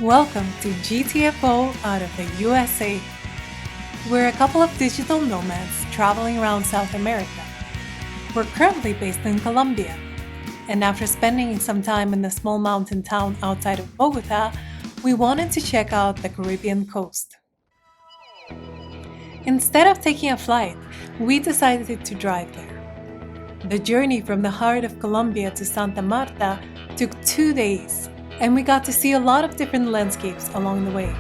Welcome to GTFO out of the USA. We're a couple of digital nomads traveling around South America. We're currently based in Colombia, and after spending some time in the small mountain town outside of Bogota, we wanted to check out the Caribbean coast. Instead of taking a flight, we decided to drive there. The journey from the heart of Colombia to Santa Marta took 2 days, and we got to see a lot of different landscapes along the way.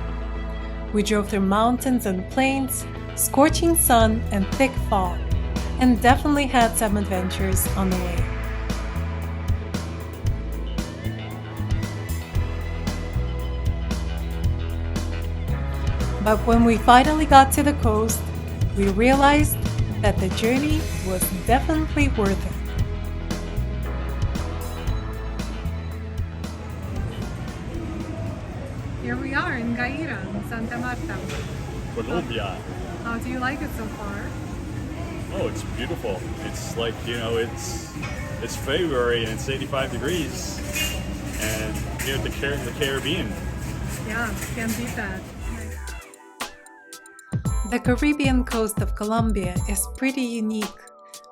We drove through mountains and plains, scorching sun and thick fog, and definitely had some adventures on the way. But when we finally got to the coast, we realized that the journey was definitely worth it. Here we are in Gaira, in Santa Marta. Colombia. How do you like it so far? Oh, it's beautiful. It's like, it's February and it's 85 degrees. And here at the Caribbean. Yeah, can't beat that. The Caribbean coast of Colombia is pretty unique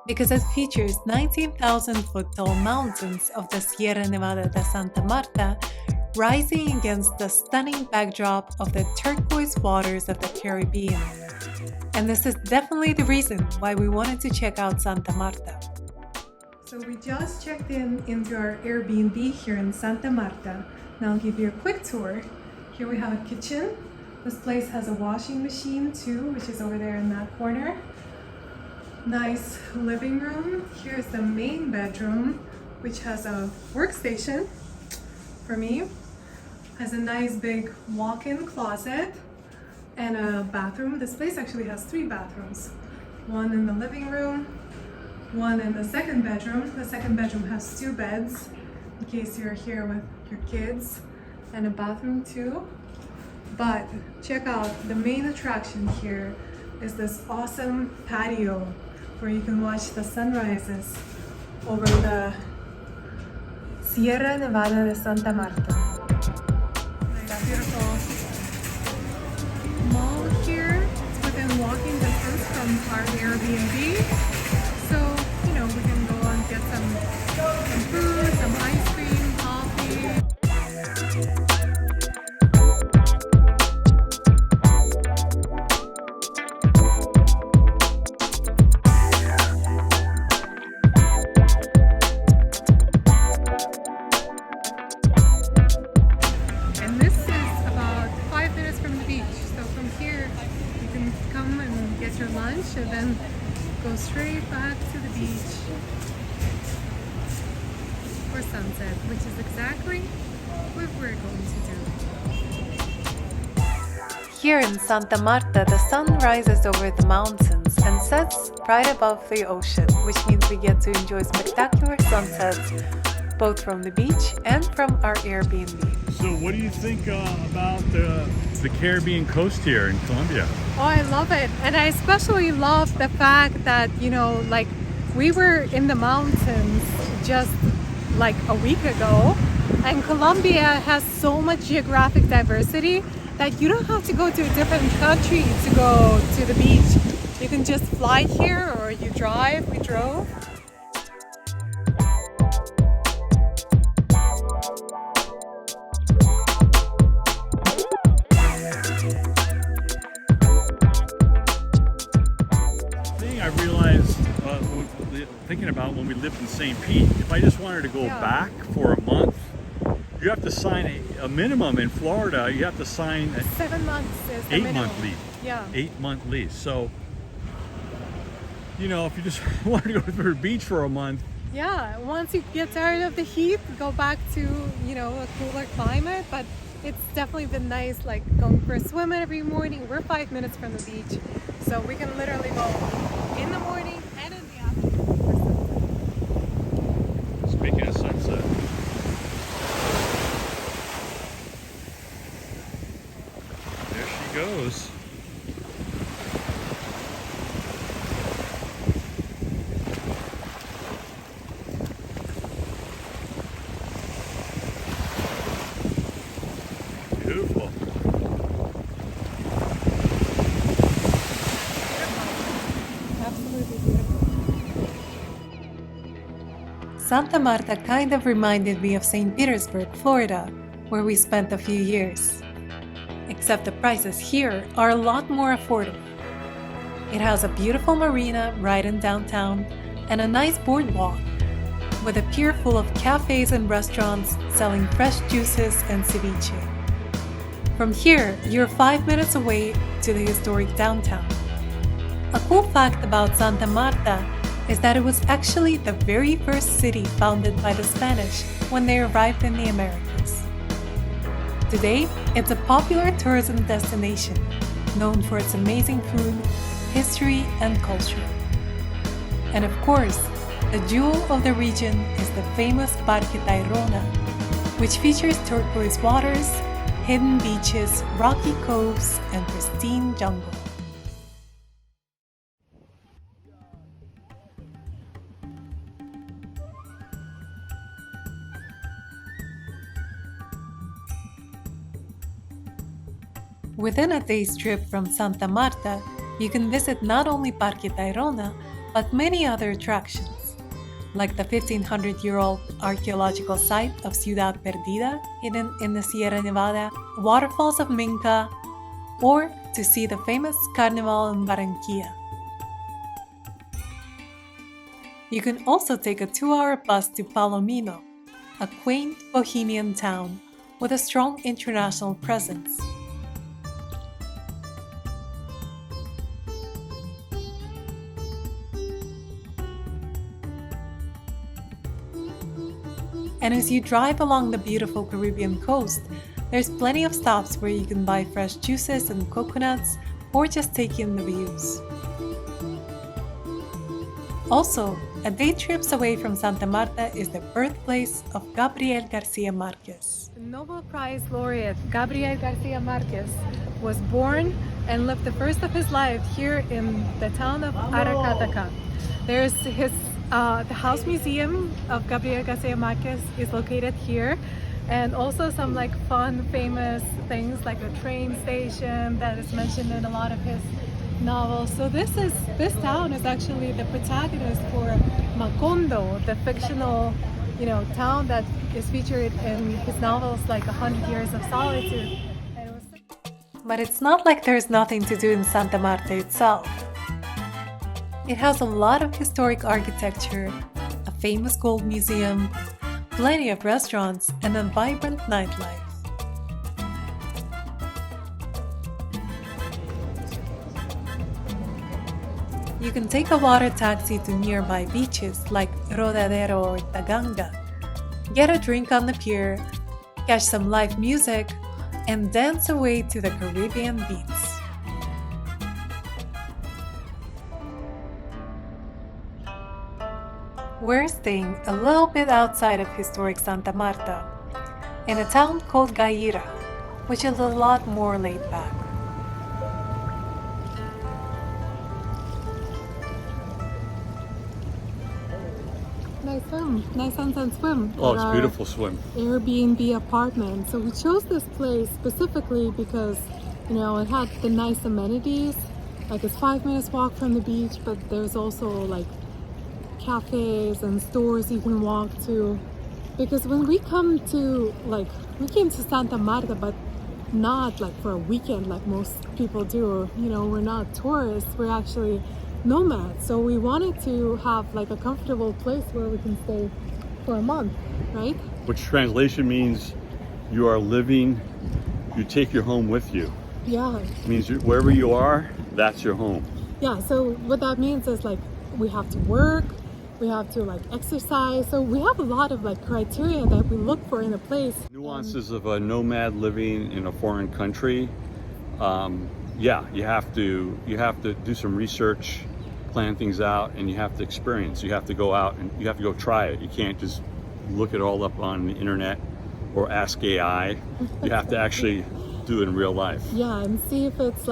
because it features 19,000-foot tall mountains of the Sierra Nevada de Santa Marta rising against the stunning backdrop of the turquoise waters of the Caribbean. And this is definitely the reason why we wanted to check out Santa Marta. So we just checked into our Airbnb here in Santa Marta. Now I'll give you a quick tour. Here we have a kitchen. This place has a washing machine too, which is over there in that corner. Nice living room. Here's the main bedroom, which has a workstation for me. Has a nice big walk-in closet and a bathroom. This place actually has 3 bathrooms. One in the living room, one in the second bedroom. The second bedroom has 2 beds in case you're here with your kids, and a bathroom too. But check out, the main attraction here is this awesome patio where you can watch the sunrises over the Sierra Nevada de Santa Marta. Nice, beautiful mall here. It's within walking distance from our Airbnb. So, we can go and get some food, some ice cream, coffee. Your lunch and then go straight back to the beach for sunset, which is exactly what we're going to do. Here in Santa Marta, the sun rises over the mountains and sets right above the ocean, which means we get to enjoy spectacular sunsets both from the beach and from our Airbnb. So what do you think about the Caribbean coast here in Colombia? Oh, I love it. And I especially love the fact that, we were in the mountains just like a week ago, and Colombia has so much geographic diversity that you don't have to go to a different country to go to the beach. You can just fly here or you drive. We drove. I realized, thinking about when we lived in St. Pete, if I just wanted to go back for a month, you have to sign a minimum in Florida. You have to sign 7 months is the 8-month lease. Yeah. 8-month lease. So, if you just want to go to the beach for a month. Yeah, once you get tired of the heat, go back to, a cooler climate. But it's definitely been nice, going for a swim every morning. We're 5 minutes from the beach, so we can literally go in the morning and in the afternoon for sunset. Speaking of sunset. There she goes. Beautiful. Santa Marta kind of reminded me of St. Petersburg, Florida, where we spent a few years. Except the prices here are a lot more affordable. It has a beautiful marina right in downtown and a nice boardwalk, with a pier full of cafes and restaurants selling fresh juices and ceviche. From here, you're 5 minutes away to the historic downtown. A cool fact about Santa Marta is that it was actually the very first city founded by the Spanish when they arrived in the Americas. Today, it's a popular tourism destination, known for its amazing food, history, and culture. And of course, the jewel of the region is the famous Parque Tayrona, which features turquoise waters, hidden beaches, rocky coves, and pristine jungle. Within a day's trip from Santa Marta, you can visit not only Parque Tayrona, but many other attractions, like the 1500-year-old archaeological site of Ciudad Perdida hidden in the Sierra Nevada, waterfalls of Minca, or to see the famous Carnival in Barranquilla. You can also take a 2-hour bus to Palomino, a quaint bohemian town with a strong international presence. And as you drive along the beautiful Caribbean coast, there's plenty of stops where you can buy fresh juices and coconuts or just take in the views. Also, a day trip away from Santa Marta is the birthplace of Gabriel Garcia Marquez. Nobel Prize laureate Gabriel Garcia Marquez was born and lived the first of his life here in the town of Aracataca. There's the house museum of Gabriel Garcia Marquez is located here, and also some like fun, famous things like a train station that is mentioned in a lot of his novels. So this town is actually the protagonist for Macondo, the fictional, town that is featured in his novels like 100 Years of Solitude. But it's not like there's nothing to do in Santa Marta itself. It has a lot of historic architecture, a famous gold museum, plenty of restaurants, and a vibrant nightlife. You can take a water taxi to nearby beaches like Rodadero or Taganga, get a drink on the pier, catch some live music, and dance away to the Caribbean beats. We're staying a little bit outside of historic Santa Marta, in a town called Gaira, which is a lot more laid back. Nice sunset swim. Oh, it's a beautiful swim. Airbnb apartment. So we chose this place specifically because, it had the nice amenities. Like it's 5 minutes walk from the beach, but there's also like cafes and stores you can walk to. Because when we came to Santa Marta, but not like for a weekend like most people do. We're not tourists, we're actually nomads. So we wanted to have like a comfortable place where we can stay for a month, right? Which translation means you are living, you take your home with you. Yeah. It means wherever you are, that's your home. Yeah, so what that means is like we have to work, we have to like exercise. So we have a lot of like criteria that we look for in a place. Nuances of a nomad living in a foreign country. You have to do some research, plan things out, and you have to experience. You have to go out and you have to go try it. You can't just look it all up on the internet or ask AI. You have to actually do it in real life. Yeah, and see if it's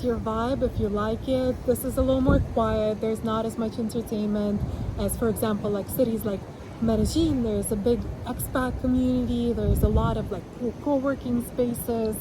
your vibe, if you like it. This is a little more quiet. There's not as much entertainment as, for example, like cities like Medellin. There's a big expat community. There's a lot of like cool co-working spaces,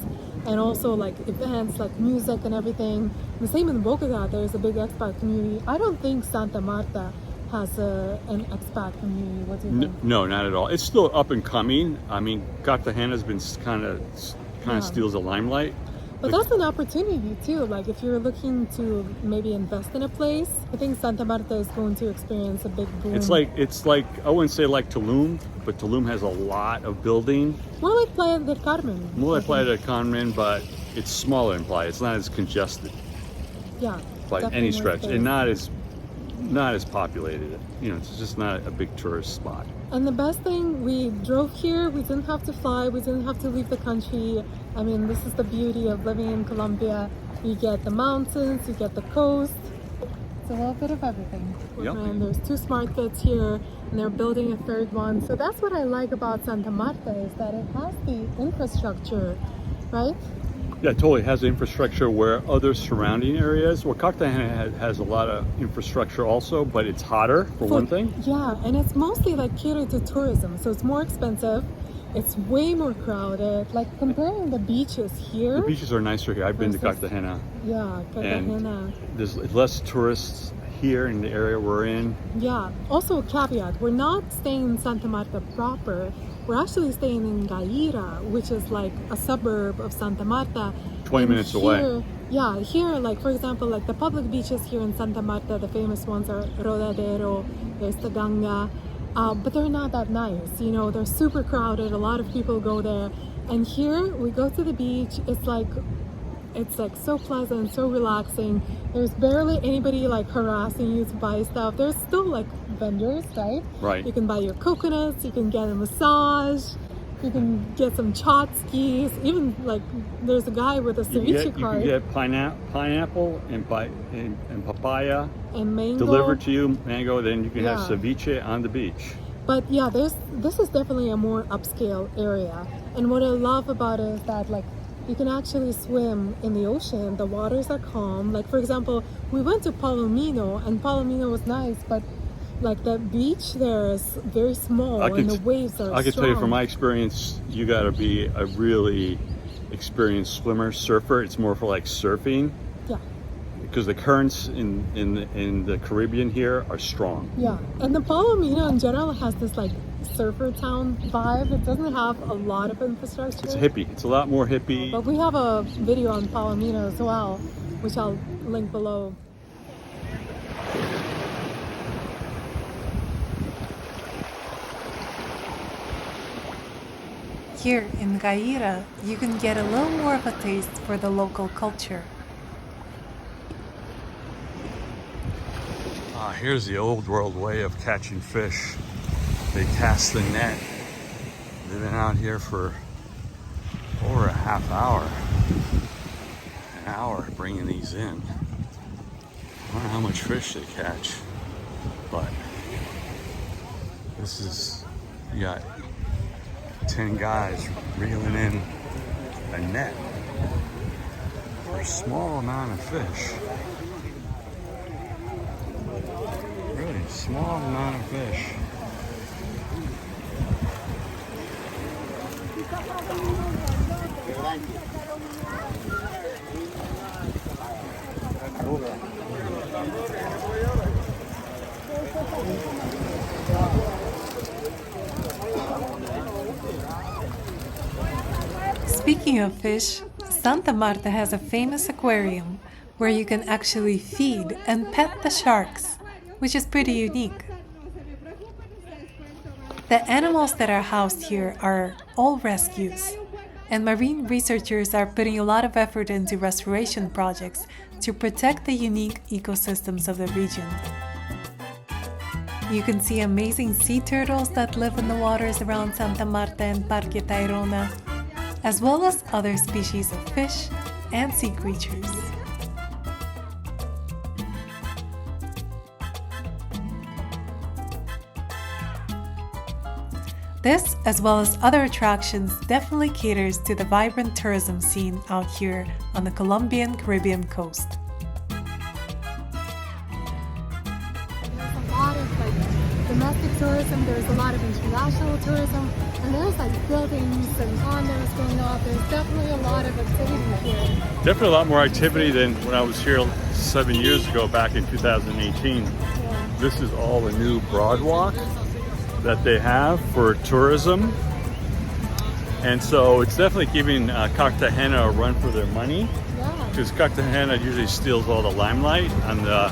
and also like events like music and everything. The same in Bogota, there's a big expat community. I don't think Santa Marta has an expat community? What do you think? No, not at all. It's still up and coming. I mean, Cartagena's been kind of steals the limelight. But that's an opportunity too. Like if you're looking to maybe invest in a place, I think Santa Marta is going to experience a big boom. It's like I wouldn't say like Tulum, but Tulum has a lot of building. More like Playa del Carmen. More like Playa del Carmen, but it's smaller in Playa. It's not as congested. Yeah. By any stretch, and not as populated. You know, it's just not a big tourist spot. And the best thing, we drove here. We didn't have to fly. We didn't have to leave the country. I mean, this is the beauty of living in Colombia. You get the mountains, you get the coast. It's a little bit of everything. Yep. And there's 2 smart grids here, and they're building a 3rd one. So that's what I like about Santa Marta, is that it has the infrastructure, right? Yeah, it totally has the infrastructure where other surrounding areas. Well, Cartagena has a lot of infrastructure also, but it's hotter for one thing. Yeah, and it's mostly like catered to tourism, so it's more expensive. It's way more crowded. Like comparing the beaches here. The beaches are nicer here. I've been to Cartagena. Yeah, Cartagena. And there's less tourists here in the area we're in. Yeah. Also a caveat: we're not staying in Santa Marta proper. We're actually staying in Gaira, which is like a suburb of Santa Marta. 20 minutes away. Yeah, here, like for example, like the public beaches here in Santa Marta, the famous ones are Rodadero, there's the Ganga, but they're not that nice. You know, they're super crowded. A lot of people go there, and here we go to the beach. It's like so pleasant, so relaxing. There's barely anybody like harassing you to buy stuff. There's still like vendors, right? Right. You can buy your coconuts, you can get a massage, you can get some chot skis. Even like there's a guy with a ceviche cart. You can get pineapple and papaya and mango delivered to you, mango. Then you can have ceviche on the beach. But yeah, this is definitely a more upscale area. And what I love about it is that like you can actually swim in the ocean. The waters are calm. Like for example, we went to Palomino, and Palomino was nice, but like the beach there is very small and the waves are I can tell you from my experience, you got to be a really experienced swimmer, surfer. It's more for like surfing. Yeah. Because the currents in the Caribbean here are strong. Yeah, and the Palomino in general has this like surfer town vibe. It doesn't have a lot of infrastructure. It's hippie. It's a lot more hippie. But we have a video on Palomino as well, which I'll link below. Here in Gaira, you can get a little more of a taste for the local culture. Here's the old world way of catching fish. They cast the net. They've been out here for over a half hour, an hour bringing these in. I don't know how much fish they catch, but this is, you got 10 guys reeling in a net for a small amount of fish. Really small amount of fish. Speaking of fish, Santa Marta has a famous aquarium where you can actually feed and pet the sharks, which is pretty unique. The animals that are housed here are all rescues, and marine researchers are putting a lot of effort into restoration projects to protect the unique ecosystems of the region. You can see amazing sea turtles that live in the waters around Santa Marta and Parque Tayrona, as well as other species of fish and sea creatures. This, as well as other attractions, definitely caters to the vibrant tourism scene out here on the Colombian Caribbean coast. There's a lot of domestic tourism, there's a lot of international tourism, and there's buildings and condos going on. There's definitely a lot of activity here. Definitely a lot more activity than when I was here 7 years ago, back in 2018. Yeah. this is all the new broadwalk that they have for tourism. And so it's definitely giving Cartagena a run for their money. Yeah. Because Cartagena usually steals all the limelight on the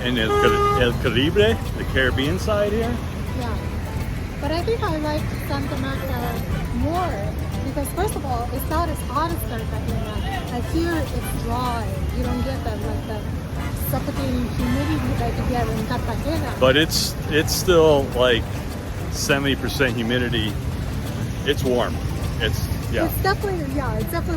in El Caribe, the Caribbean side here. Yeah. But I think I like Santa Marta more because first of all, it's not as hot as Cartagena. Like here, it's dry. You don't get that like that suffocating humidity that you get in Cartagena. But it's still like 70% humidity. It's warm. It's definitely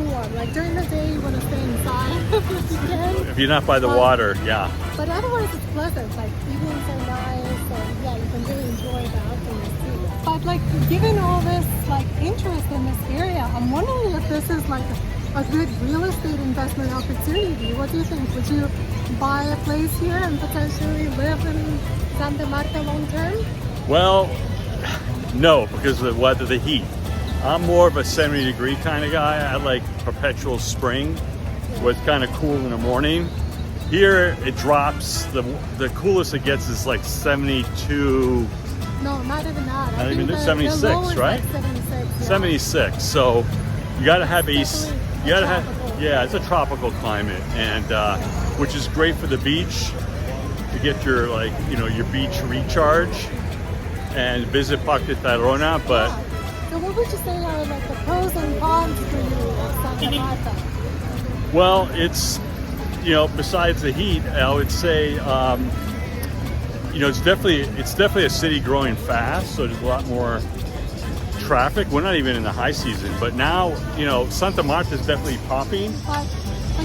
warm. Like during the day, you want to stay inside if you can. If you're not by the water, yeah. But otherwise, it's pleasant. Like evenings are nice, and yeah, you can really enjoy the outdoors too. But like, given all this like interest in this area, I'm wondering if this is like a good real estate investment opportunity. What do you think? Would you buy a place here and potentially live in Santa Marta long term? Well, no, because of the weather, the heat. I'm more of a 70-degree kind of guy. I like perpetual spring, where it's kind of cool in the morning. Here it drops. The coolest it gets is like 72. No, not even that. Not even 76, the right? Like 76. Yeah. 76. So you got to have It's you got to have. tropical. Yeah, it's a tropical climate, and which is great for the beach to get your your beach recharge and visit Parque Tayrona, but. Yeah. So what would you say are like the pros and cons for you of Santa Marta? Well, it's, besides the heat, I would say, it's definitely a city growing fast. So there's a lot more traffic. We're not even in the high season, but now, Santa Marta is definitely popping. But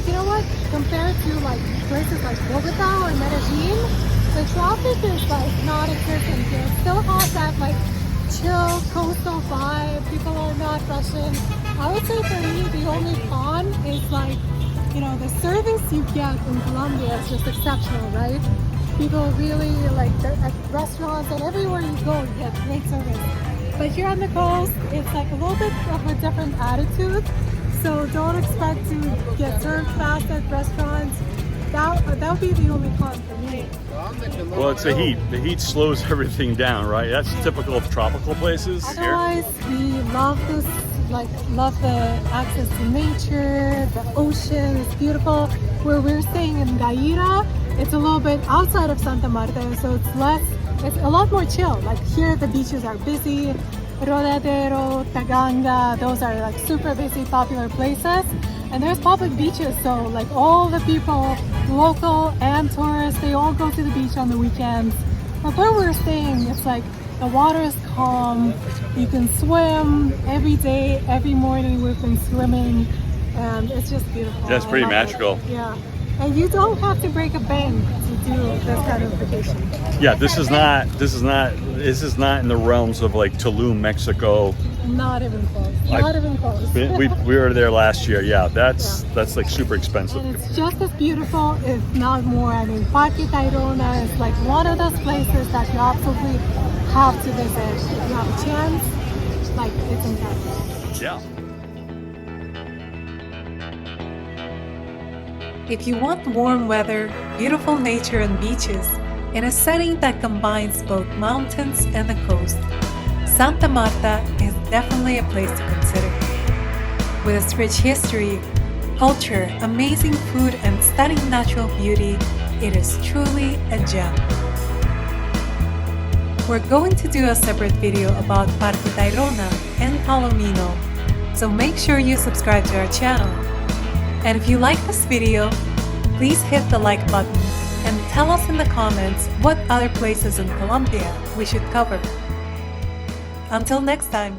you know what? Compared to like places like Bogota or Medellin, the traffic is like non-existent here. It still has that like chill coastal vibe. People are not rushing. I would say for me the only con is like, the service you get in Colombia is just exceptional, right? People really like at restaurants and everywhere you go you get great service. But here on the coast it's like a little bit of a different attitude. So don't expect to get served fast at restaurants. That would be the only con for me. Well, it's the heat. The heat slows everything down, right? That's typical of tropical places. Otherwise, we love this, love the access to nature, the ocean, it's beautiful. Where we're staying in Gaira, it's a little bit outside of Santa Marta, so it's a lot more chill. Like here, the beaches are busy. Rodadero, Taganga, those are like super busy, popular places. And there's public beaches, so like all the people, local and tourists, they all go to the beach on the weekends. But where we're staying, it's like the water is calm, you can swim every day, every morning we've been swimming, and it's just beautiful. That's pretty I love magical. it. Yeah. And you don't have to break a bank to do this kind of vacation. Yeah, this is not in the realms of like Tulum, Mexico. Not even close. Not even close. We were there last year. Yeah, that's like super expensive. And it's just as beautiful, if not more. I mean, Parque Tayrona is like one of those places that you absolutely have to visit. If you have a chance, like it's incredible. Yeah. If you want warm weather, beautiful nature and beaches, in a setting that combines both mountains and the coast, Santa Marta is definitely a place to consider. With its rich history, culture, amazing food, and stunning natural beauty, it is truly a gem. We're going to do a separate video about Parque Tayrona and Palomino, so make sure you subscribe to our channel. And if you like this video, please hit the like button and tell us in the comments what other places in Colombia we should cover. Until next time.